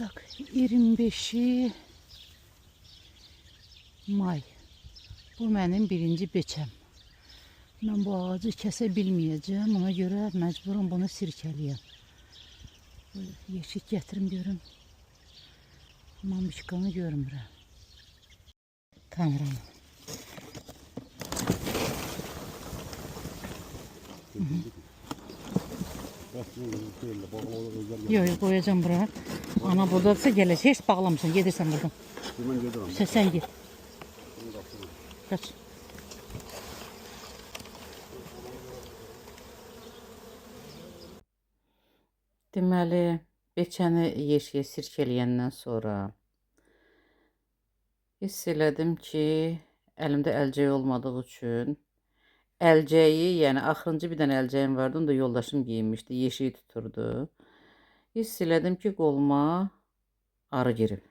Tak 25 may. Bu mənim birinci beçəm. Mən bu ağacı kəsə bilməyəcəm. Ona görə məcburum bunu sirkəliyəm. Yeşik gətirim görüm. Mamışkanı görmürəm. Kameramı. Yok koyacağım buraya. Ana buradadırsa gələcək. Heç bağlamısan. Gedirsən buradan. Mən gedirəm. Sen git. Kaç. Deməli, beçəni yeşiyə sirkələyəndən sonra hiss elədim ki, əlimdə əlcək olmadığı üçün əlcəyi, yəni axırıncı bir dənə əlcəyim vardı, onu da yoldaşım giyinmişdi, yeşiyi tuturdu. Hiss elədim ki, qoluma arı girib.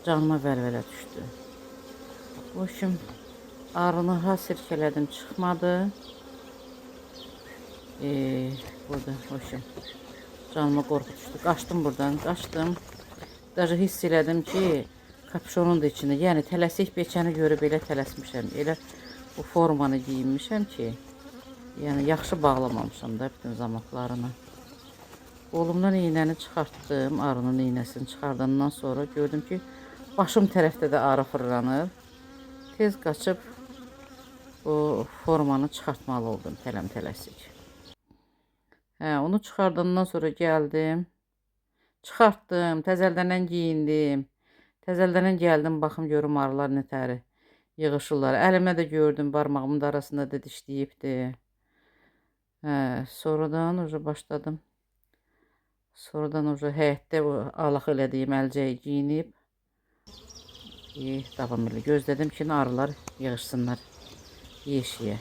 Canıma vəlvələ düşdü. Hoşum, arını ha sirkələdim, çıxmadı. Burada hoşum, canıma qorxu düşdü. Qaçdım buradan, qaçdım. Даже hiss elədim ki, kapşonun da içində, yəni tələsik beçəni görüb elə tələsmişəm. Elə bu formanı giyinmişəm ki, yəni yaxşı bağlamamışam da bütün zamatlarını. Qolumdan iynəni çıxartdım, arının iynəsini çıxardandan sonra gördüm ki, başım tərəfdə də arı fırlanır. Tez qaçıb bu formanı çıxartmalı oldum tələm-tələsik. Onu çıxardandan sonra gəldim, çıxartdım, təzəldəndən giyindim. Təzəldəndən gəldim, baxım görüm arılar nətəri yığışırlar. Əlimə də gördüm, barmağımın da arasında da dişləyibdi. Sonradan başladım. Sonradan həyətdə alaq elədiyim əlcəyi giyinib davam elə gözlədim ki, arılar yığışsınlar yeşiyə.